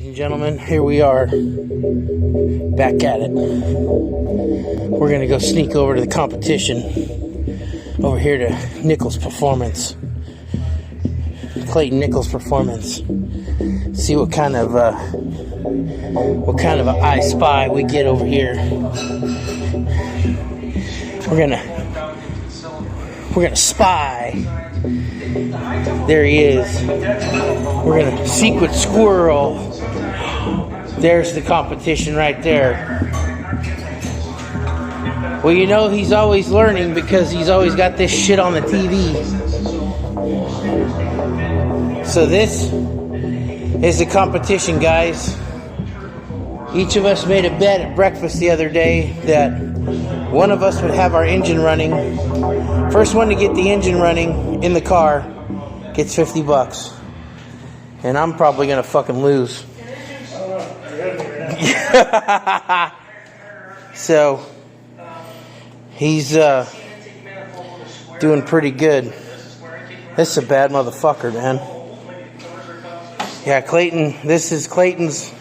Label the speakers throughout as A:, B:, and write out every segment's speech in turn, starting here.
A: Ladies and gentlemen, here we are, back at it. We're going to go sneak over to the competition, over here to Nichols Performance, Clayton Nichols Performance. See what kind of an I Spy we get over here. We're gonna spy. There he is. We're gonna secret squirrel. There's the competition right there. Well, you know he's always learning because he's always got this shit on the TV. So this is the competition, guys. Each of us made a bet at breakfast the other day that one of us would have our engine running. First one to get the engine running in the car gets $50. And I'm probably gonna fucking lose. So he's doing pretty good. This is a bad motherfucker, man. Yeah, Clayton, this is Clayton's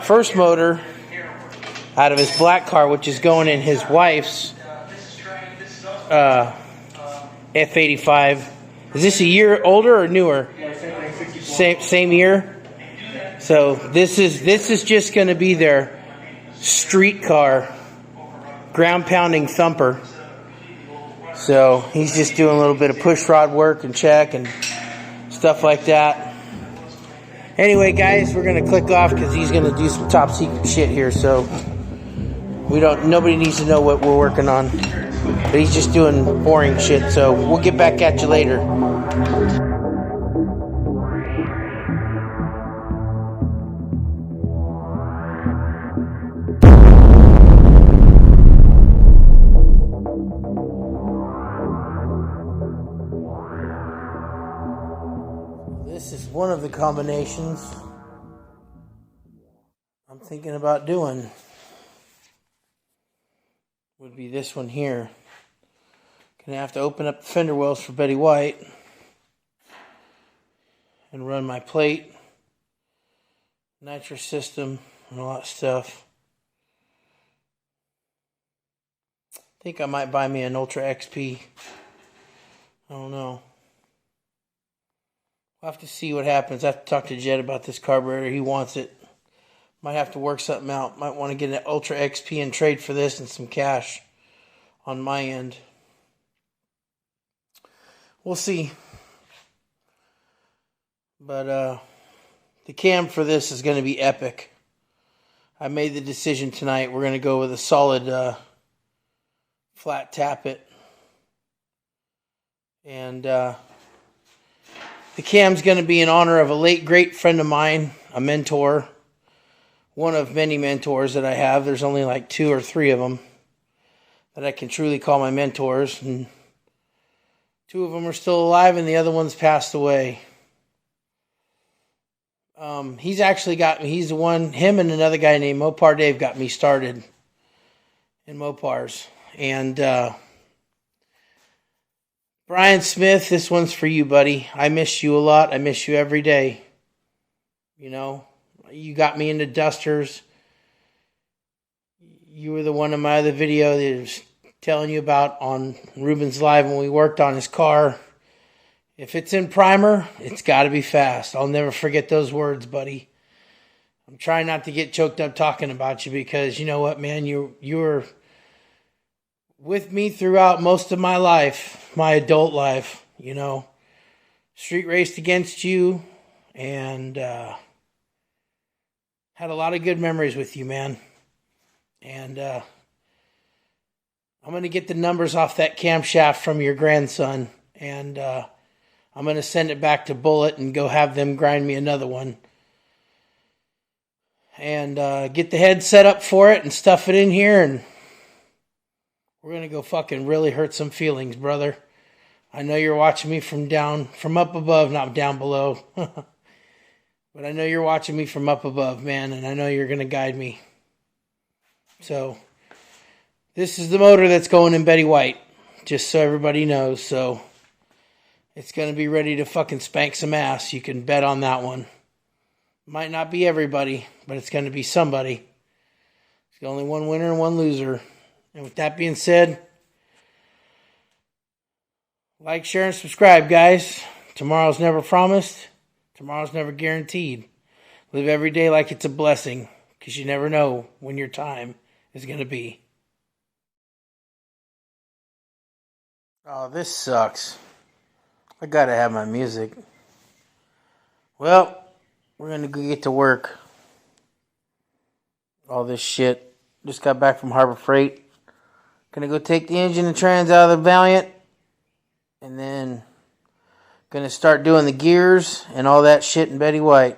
A: first motor out of his black car, which is going in his wife's F85. Is this a year older or newer? Same year. So this is just going to be their street car, ground pounding thumper. So he's just doing a little bit of push rod work and check and stuff like that. Anyway, guys, we're going to click off because he's going to do some top secret shit here. So nobody needs to know what we're working on. But he's just doing boring shit. So we'll get back at you later. This is one of the combinations I'm thinking about doing. Would be this one here. Gonna have to open up the fender wells for Betty White and run my plate, nitrous system, and a lot of stuff. I think I might buy me an Ultra XP. I don't know. I'll have to see what happens. I have to talk to Jed about this carburetor. He wants it. Might have to work something out. Might want to get an Ultra XP and trade for this and some cash on my end. We'll see. But the cam for this is going to be epic. I made the decision tonight. We're going to go with a solid flat tappet. And the cam's going to be in honor of a late great friend of mine, a mentor. One of many mentors that I have. There's only like 2 or 3 of them that I can truly call my mentors. And 2 of them are still alive and the other one's passed away. He's actually got me. He's the one, him and another guy named Mopar Dave got me started in Mopars. And Brian Smith, this one's for you, buddy. I miss you a lot. I miss you every day. You know, you got me into dusters. You were the one in my other video that was telling you about on Ruben's Live when we worked on his car. If it's in primer, it's got to be fast. I'll never forget those words, buddy. I'm trying not to get choked up talking about you because you know what, man? You were with me throughout most of my life, my adult life, you know. Street raced against you and had a lot of good memories with you, man. And I'm going to get the numbers off that camshaft from your grandson. And I'm going to send it back to Bullet and go have them grind me another one. And get the head set up for it and stuff it in here. And we're going to go fucking really hurt some feelings, brother. I know you're watching me from up above, not down below. But I know you're watching me from up above, man. And I know you're going to guide me. So this is the motor that's going in Betty White. Just so everybody knows. So it's going to be ready to fucking spank some ass. You can bet on that one. Might not be everybody, but it's going to be somebody. There's only one winner and one loser. And with that being said, like, share, and subscribe, guys. Tomorrow's never promised. Tomorrow's never guaranteed. Live every day like it's a blessing, because you never know when your time is going to be. Oh, this sucks. I got to have my music. Well, we're going to go get to work. All this shit. Just got back from Harbor Freight. Going to go take the engine and trans out of the Valiant. And then going to start doing the gears and all that shit in Betty White.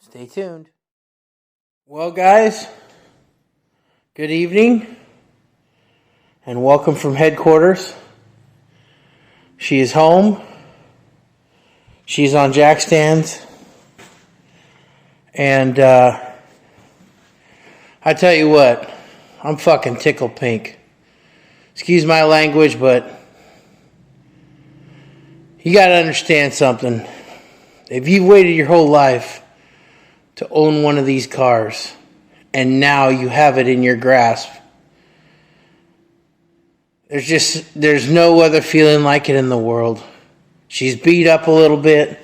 A: Stay tuned. Well, guys, good evening. And welcome from headquarters. She is home. She's on jack stands. And I tell you what, I'm fucking tickled pink. Excuse my language, but you got to understand something. If you've waited your whole life to own one of these cars, and now you have it in your grasp, there's no other feeling like it in the world. She's beat up a little bit.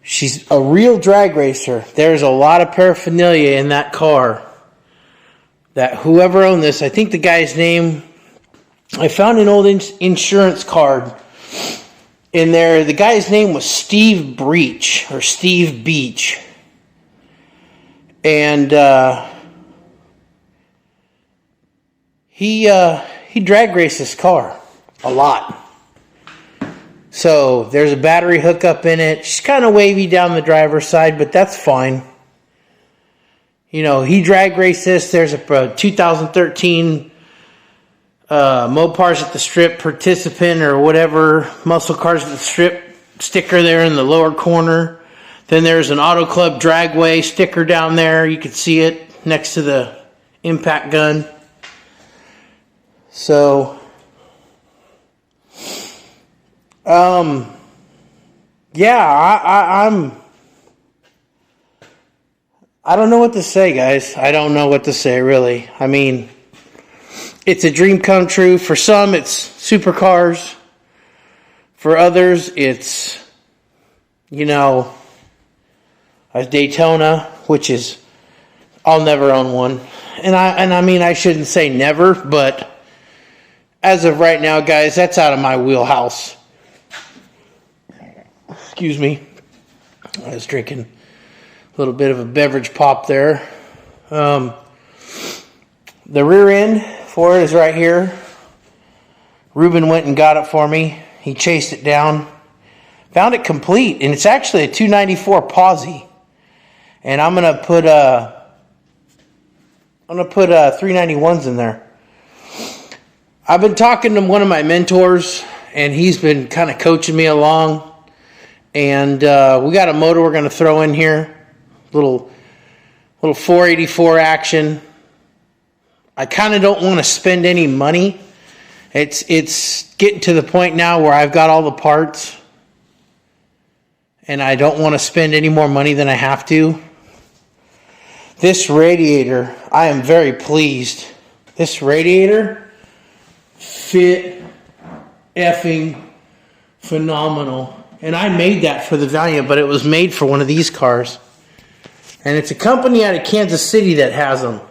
A: She's a real drag racer. There's a lot of paraphernalia in that car that whoever owned this, I think the guy's name, I found an old insurance card in there. The guy's name was Steve Beach. And he drag raced this car a lot. So there's a battery hookup in it. She's kind of wavy down the driver's side, but that's fine. You know, he drag raced this. There's a 2013 Mopars at the Strip participant or whatever, muscle cars at the Strip sticker there in the lower corner. Then there's an Auto Club Dragway sticker down there. You can see it next to the impact gun. So, yeah, I don't know what to say, guys. I don't know what to say, really. I mean, it's a dream come true. For some, it's supercars. For others, it's, you know, a Daytona, which is, I'll never own one. And I mean, I shouldn't say never, but as of right now, guys, that's out of my wheelhouse. Excuse me. I was drinking a little bit of a beverage pop there. The rear end for it is right here. Ruben went and got it for me. He chased it down. Found it complete, and it's actually a 294 posi. And I'm gonna put 391s in there. I've been talking to one of my mentors, and he's been kind of coaching me along. And we got a motor we're gonna throw in here, little 484 action. I kind of don't want to spend any money. It's getting to the point now where I've got all the parts, and I don't want to spend any more money than I have to. This radiator, I am very pleased. This radiator fit effing phenomenal. And I made that for the Valiant, but it was made for one of these cars. And it's a company out of Kansas City that has them.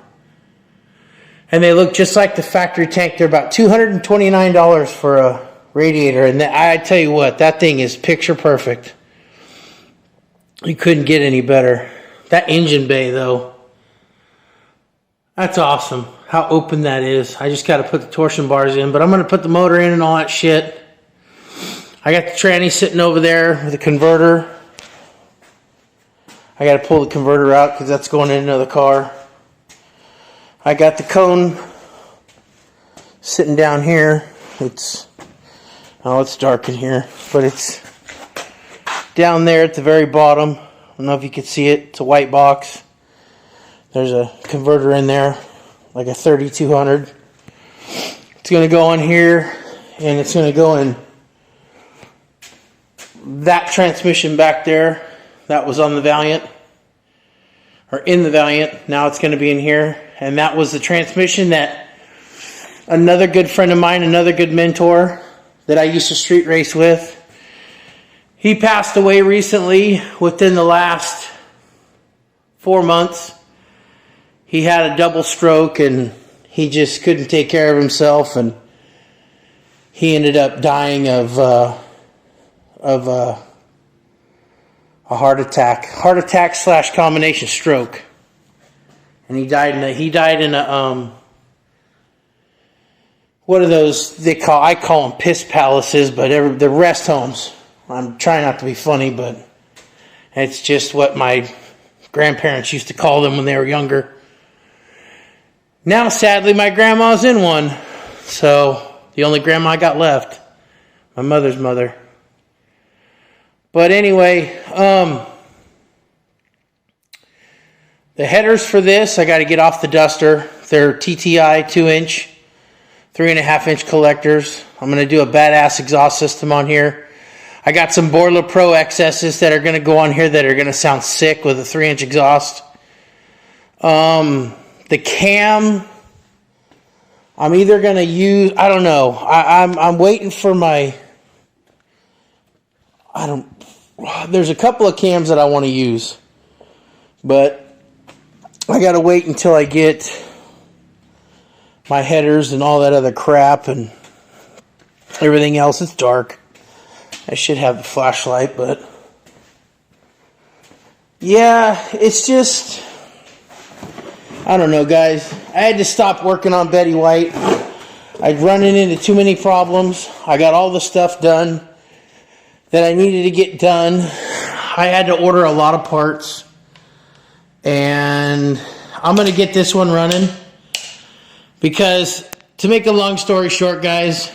A: And they look just like the factory tank. They're about $229 for a radiator. And I tell you what, that thing is picture perfect. You couldn't get any better. That engine bay, though, that's awesome. How open that is. I just got to put the torsion bars in, but I'm going to put the motor in and all that shit. I got the tranny sitting over there with the converter. I got to pull the converter out because that's going in another car. I got the cone sitting down here. It's dark in here, but it's down there at the very bottom. I don't know if you can see it. It's a white box. There's a converter in there, like a 3200. It's going to go on here, and it's going to go in that transmission back there. That was on the Valiant, or in the Valiant. Now it's going to be in here. And that was the transmission that another good friend of mine, another good mentor that I used to street race with, he passed away recently within the last 4 months. He had a double stroke and he just couldn't take care of himself, and he ended up dying of a heart attack / combination stroke. And he died in a what are those I call them piss palaces, but they're rest homes. I'm trying not to be funny, but it's just what my grandparents used to call them when they were younger. Now, sadly, my grandma's in one. So, the only grandma I got left. My mother's mother. But anyway, the headers for this, I got to get off the duster. They're TTI 2-inch, 3.5-inch collectors. I'm going to do a badass exhaust system on here. I got some Borla Pro XS's that are going to go on here that are going to sound sick with a 3-inch exhaust. The cam, I'm either going to use, I don't know. I'm waiting for there's a couple of cams that I want to use. But I got to wait until I get my headers and all that other crap and everything else. It's dark. I should have the flashlight, but yeah, it's just, I don't know, guys. I had to stop working on Betty White. I'd running into too many problems. I got all the stuff done that I needed to get done. I had to order a lot of parts, and I'm going to get this one running because, to make a long story short, guys,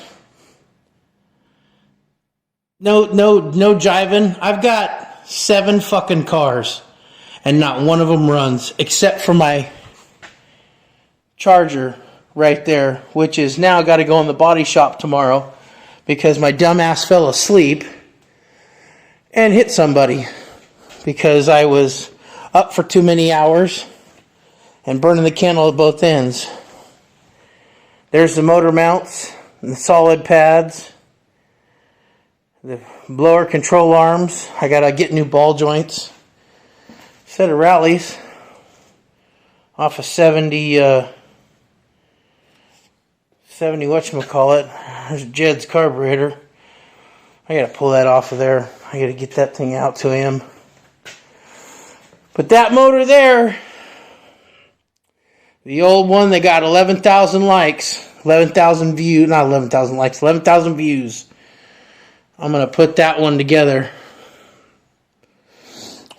A: no jiving. I've got 7 fucking cars, and not one of them runs, except for my charger right there, which is now got to go in the body shop tomorrow because my dumbass fell asleep and hit somebody because I was up for too many hours and burning the candle at both ends. There's the motor mounts and the solid pads. The blower control arms. I gotta get new ball joints. Set of rallies. Off a 70 whatchamacallit. There's Jed's carburetor. I gotta pull that off of there. I gotta get that thing out to him. But that motor there, the old one, they got 11,000 likes. 11,000 views. Not 11,000 likes. 11,000 views. I'm going to put that one together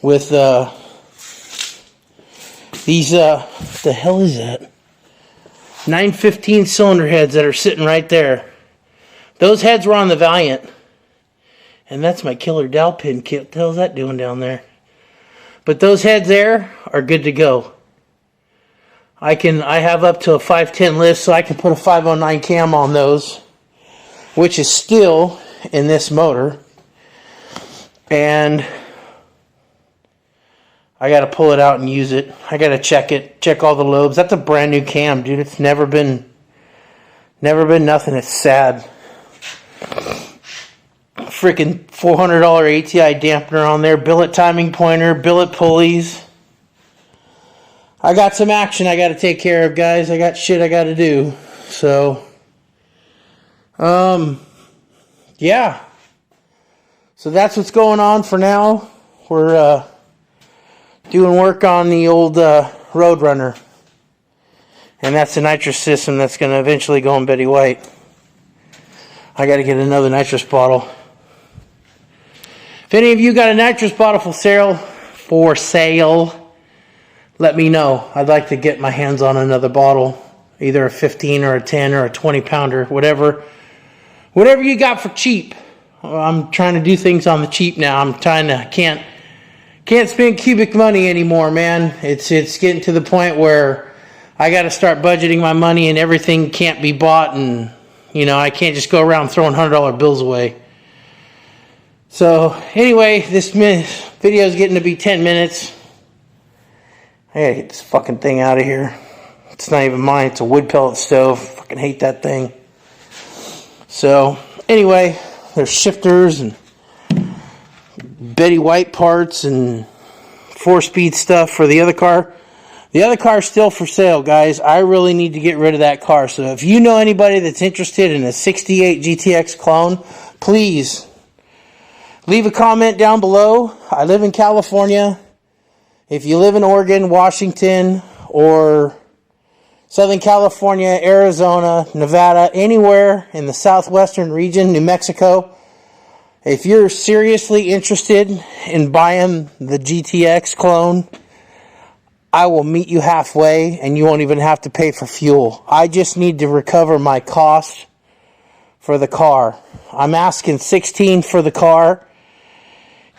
A: with these, the hell is that? 915 cylinder heads that are sitting right there. Those heads were on the Valiant. And that's my killer dowel pin kit. What the hell is that doing down there? But those heads there are good to go. I have up to a 510 lift, so I can put a 509 cam on those, which is still in this motor, and I got to pull it out and use it. I got to check all the lobes. That's a brand new cam, dude. It's never been nothing. It's sad. Freaking $400 ATI dampener on there, billet timing pointer, billet pulleys. I got some action I got to take care of, guys. I got shit I got to do. So, yeah. So that's what's going on for now. We're doing work on the old Roadrunner. And that's the nitrous system that's going to eventually go on Betty White. I got to get another nitrous bottle. If any of you got a nitrous bottle for sale, let me know. I'd like to get my hands on another bottle. Either a 15 or a 10 or a 20 pounder. Whatever you got for cheap. I'm trying to do things on the cheap now. Can't spend cubic money anymore, man. It's getting to the point where I got to start budgeting my money and everything can't be bought, and I can't just go around throwing $100 bills away. So anyway, this Video's getting to be 10 minutes. I gotta get this fucking thing out of here. It's not even mine. It's a wood pellet stove. Fucking hate that thing. So, anyway, there's shifters and Betty White parts and 4-speed stuff for the other car. The other car is still for sale, guys. I really need to get rid of that car. So if you know anybody that's interested in a 68 GTX clone, please leave a comment down below. I live in California. If you live in Oregon, Washington, or Southern California, Arizona, Nevada, anywhere in the southwestern region, New Mexico, if you're seriously interested in buying the GTX clone, I will meet you halfway and you won't even have to pay for fuel. I just need to recover my cost for the car. I'm asking $16 for the car.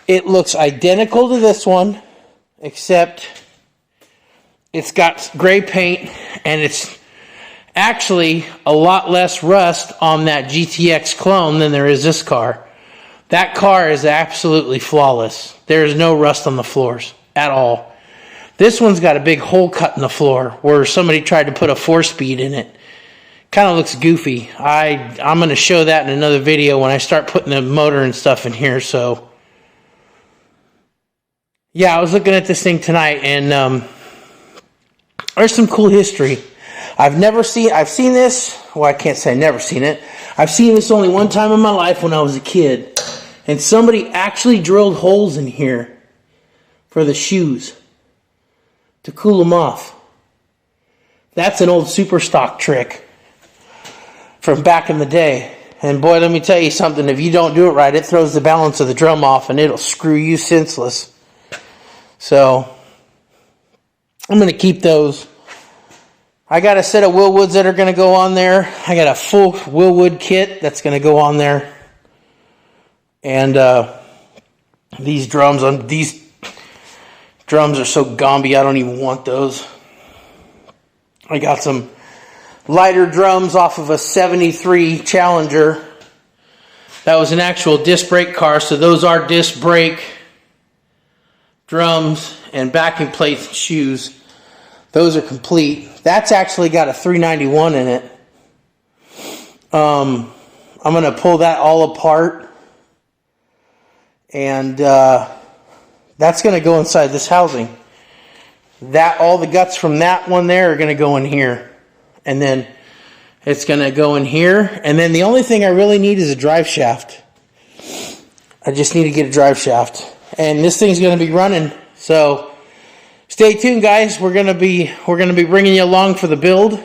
A: It looks identical to this one, except it's got gray paint, and it's actually a lot less rust on that GTX clone than there is this car. That car is absolutely flawless. There is no rust on the floors at all. This one's got a big hole cut in the floor where somebody tried to put a 4-speed in it. Kind of looks goofy. I'm going to show that in another video when I start putting the motor and stuff in here. So, yeah, I was looking at this thing tonight, and there's some cool history. I've seen this. Well, I can't say I've never seen it. I've seen this only one time in my life when I was a kid. And somebody actually drilled holes in here for the shoes to cool them off. That's an old super stock trick from back in the day. And boy, let me tell you something. If you don't do it right, it throws the balance of the drum off and it'll screw you senseless. So I'm going to keep those. I got a set of Willwoods that are going to go on there. I got a full Willwood kit that's going to go on there. And these drums are so gomby, I don't even want those. I got some lighter drums off of a 73 Challenger. That was an actual disc brake car, so those are disc brake drums and backing plates and shoes. Those are complete. That's actually got a 391 in it. I'm going to pull that all apart. And that's going to go inside this housing. All the guts from that one there are going to go in here. And then it's going to go in here. And then the only thing I really need is a drive shaft. I just need to get a drive shaft. And this thing's going to be running. So stay tuned, guys. We're going to be bringing you along for the build.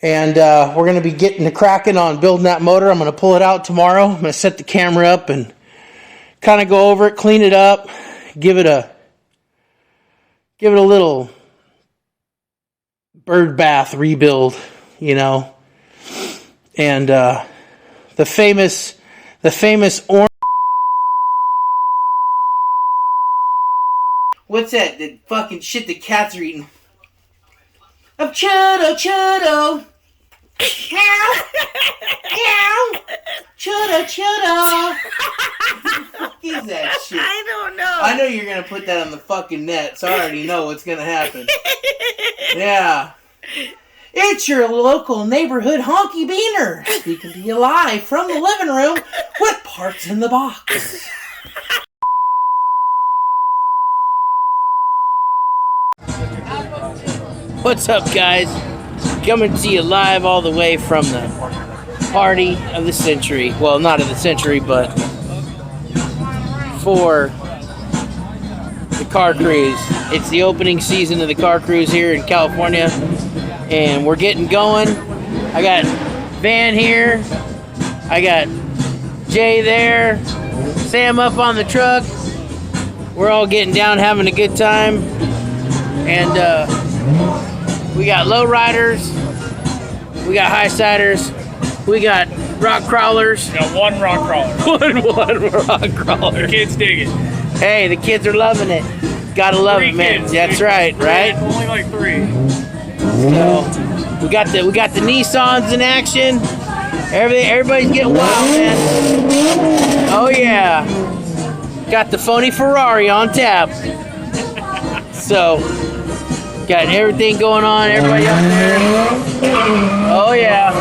A: And we're going to be getting to cracking on building that motor. I'm going to pull it out tomorrow. I'm going to set the camera up and kind of go over it, clean it up, give it a little bird bath rebuild, you know. And the famous orange. What's that? The fucking shit the cats are eating. Of chuddo. Meow. Meow. Chuddo. What is that shit?
B: I don't know.
A: I know you're going to put that on the fucking net, so I already know what's going to happen. Yeah. It's your local neighborhood honky beaner speaking to you live from the living room with parts in the box. What's up, guys? Coming to you live all the way from the party of the century. Well, not of the century, but for the car cruise. It's the opening season of the car cruise here in California, and we're getting going. I got Van here. I got Jay there. Sam up on the truck. We're all getting down, having a good time. And we got low riders, we got high siders, we got rock crawlers.
C: We got one rock crawler.
A: one rock crawler.
C: The kids dig it.
A: Hey, the kids are loving it. Gotta love
C: Three
A: it, man.
C: kids.
A: That's right, right?
C: Only like 3.
A: So we got the Nissans in action. Everybody's getting wild, man. Oh yeah. got the phony Ferrari on tap. So, got everything going on. Everybody up there. Oh yeah.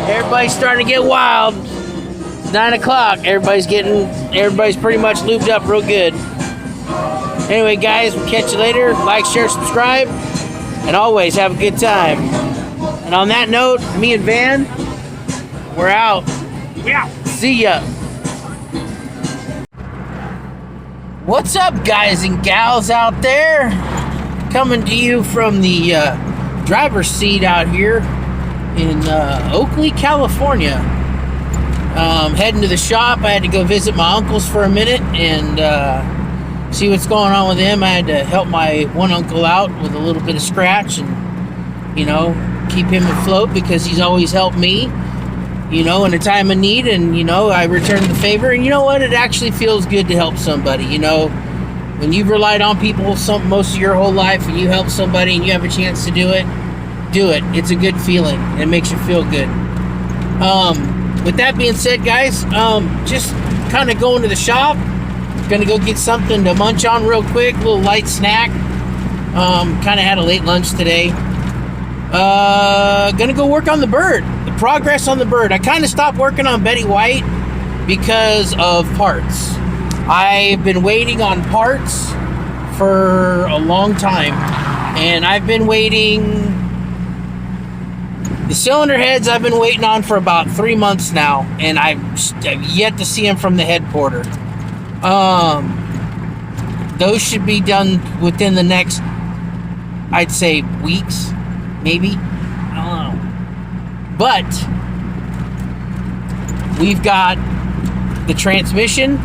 A: Everybody's starting to get wild. It's 9 o'clock. Everybody's pretty much lubed up real good. Anyway, guys, we'll catch you later. Like, share, subscribe, and always have a good time. And on that note, me and Van, we're out.
C: Yeah.
A: See ya. What's up, guys and gals out there? Coming to you from the driver's seat out here in Oakley, California. Heading to the shop. I had to go visit my uncles for a minute and see what's going on with him. I had to help my one uncle out with a little bit of scratch and, keep him afloat because he's always helped me, in a time of need. And, I returned the favor. And you know what? It actually feels good to help somebody, When you've relied on people most of your whole life and you help somebody and you have a chance to do it. It's a good feeling. It makes you feel good. With that being said, guys, just kind of going to the shop. Gonna go get something to munch on real quick, a little light snack. Kind of had a late lunch today. Gonna go work on the bird. The progress on the bird. I kind of stopped working on Betty White because of parts. I've been waiting on parts for a long time, and I've been waiting. The cylinder heads I've been waiting on for about 3 months now, and I've yet to see them from the head porter. Those should be done within the next, I'd say, weeks, maybe. I don't know. But we've got the transmission,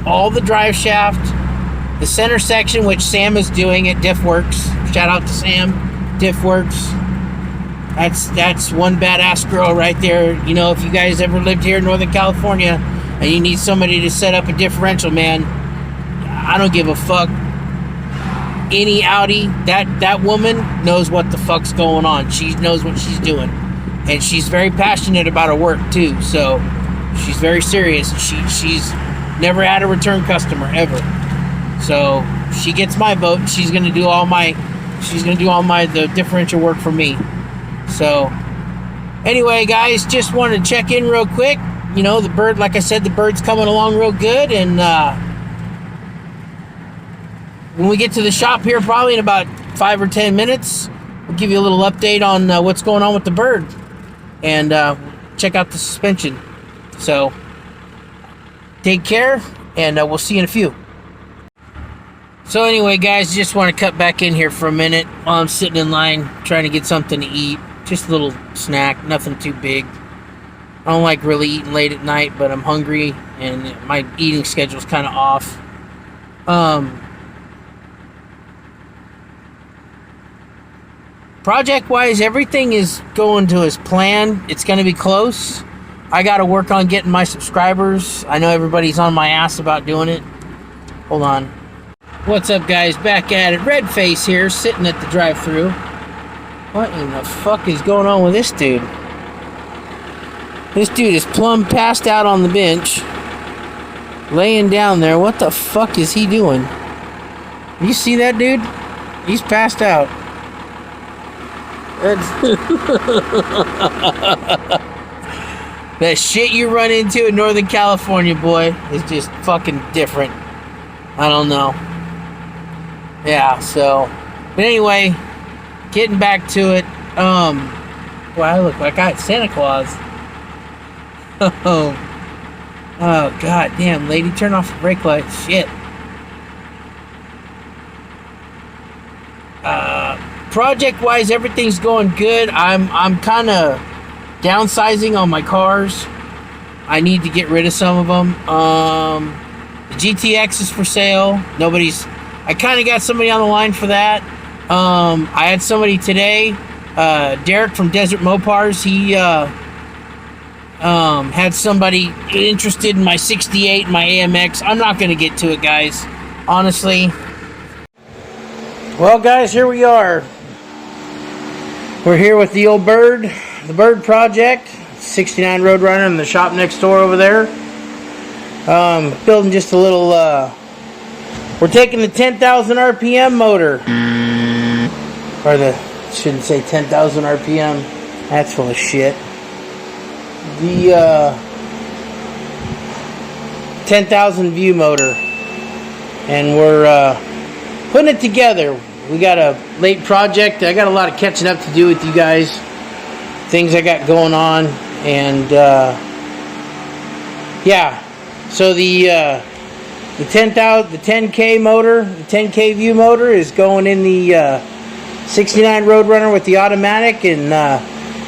A: all the drive shaft, the center section, which Sam is doing at DiffWorks. Shout out to Sam, DiffWorks. That's one badass girl right there. If you guys ever lived here in Northern California and you need somebody to set up a differential, man, I don't give a fuck. Any Audi, that woman knows what the fuck's going on. She knows what she's doing. And she's very passionate about her work too. So she's very serious. She's never had a return customer ever. So she gets my vote. She's gonna do all the differential work for me. So anyway, guys, just wanted to check in real quick. The bird, like I said, the bird's coming along real good. And when we get to the shop here, probably in about 5 or 10 minutes, we'll give you a little update on what's going on with the bird. And check out the suspension. So take care, and we'll see you in a few. So anyway, guys, just want to cut back in here for a minute while I'm sitting in line trying to get something to eat. Just a little snack, nothing too big. I don't like really eating late at night, but I'm hungry and my eating schedule's kind of off. Project-wise, everything is going to his plan. It's going to be close. I got to work on getting my subscribers. I know everybody's on my ass about doing it. Hold on. What's up, guys? Back at it. Red Face here, sitting at the drive-thru. What in the fuck is going on with this dude? This dude is plumb passed out on the bench. Laying down there. What the fuck is he doing? You see that, dude? He's passed out. That shit you run into in Northern California, boy, is just fucking different. I don't know. Yeah, so. But anyway, getting back to it. Well, I look like I had Santa Claus. Oh, god damn, lady, turn off the brake light. Shit. Project-wise, everything's going good. I'm kind of downsizing on my cars. I need to get rid of some of them. The GTX is for sale. I kind of got somebody on the line for that. I had somebody today, Derek from Desert Mopars. He had somebody interested in my 68 and my AMX. I'm not going to get to it, guys. Honestly. Well, guys, here we are. We're here with the old bird, the bird project, 69 Roadrunner in the shop next door over there. Building just a little, we're taking the 10,000 RPM motor. Or shouldn't say 10,000 RPM. That's full of shit. The 10,000 view motor. And we're putting it together. We got a late project. I got a lot of catching up to do with you guys. Things I got going on. And yeah. So the 10K motor, the 10K view motor is going in the 69 Roadrunner with the automatic, and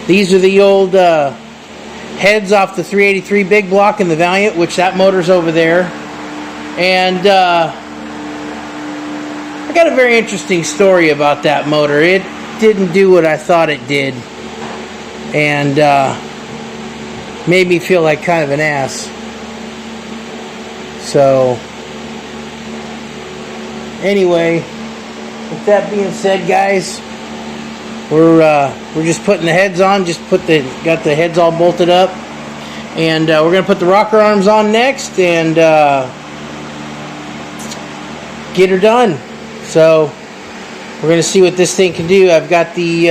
A: these are the old heads off the 383 big block in the Valiant, which that motor's over there. And I got a very interesting story about that motor. It didn't do what I thought it did, and made me feel like kind of an ass. So anyway, with that being said, guys, we're just putting the heads on. Got the heads all bolted up, and we're gonna put the rocker arms on next and get her done. So we're gonna see what this thing can do. I've got the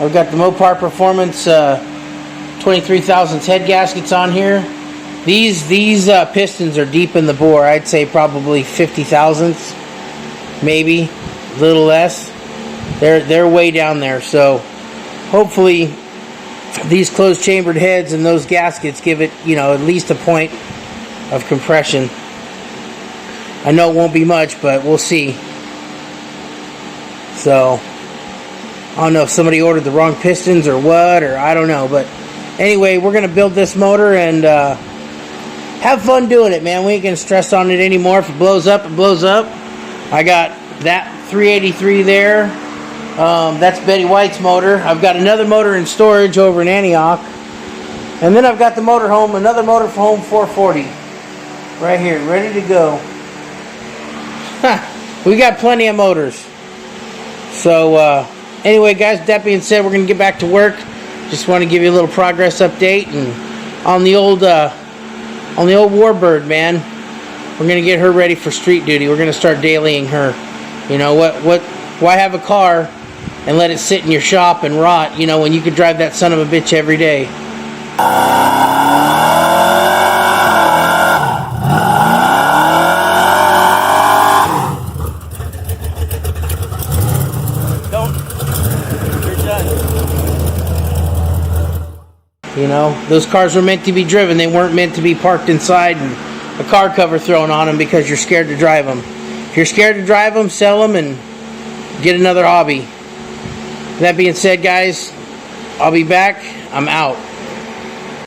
A: Mopar Performance 23,000 head gaskets on here. These pistons are deep in the bore. I'd say probably 50 thousandths, maybe a little less. They're way down there. So hopefully these closed chambered heads and those gaskets give it, at least a point of compression. I know it won't be much, but we'll see. So I don't know if somebody ordered the wrong pistons or what, or I don't know. But anyway, we're gonna build this motor and have fun doing it, man. We ain't gonna stress on it anymore. If it blows up, it blows up. I got that 383 there. That's Betty White's motor. I've got another motor in storage over in Antioch. And then I've got the motorhome, another motor for home 440. Right here, ready to go. We got plenty of motors. So, anyway, guys, that being said, we're gonna get back to work. Just want to give you a little progress update. And on the old Warbird, man, we're gonna get her ready for street duty. We're gonna start dailying her. Why have a car and let it sit in your shop and rot, when you could drive that son of a bitch every day? Those cars were meant to be driven. They weren't meant to be parked inside and a car cover thrown on them because you're scared to drive them. If you're scared to drive them, sell them and get another hobby. That being said, guys, I'll be back. I'm out.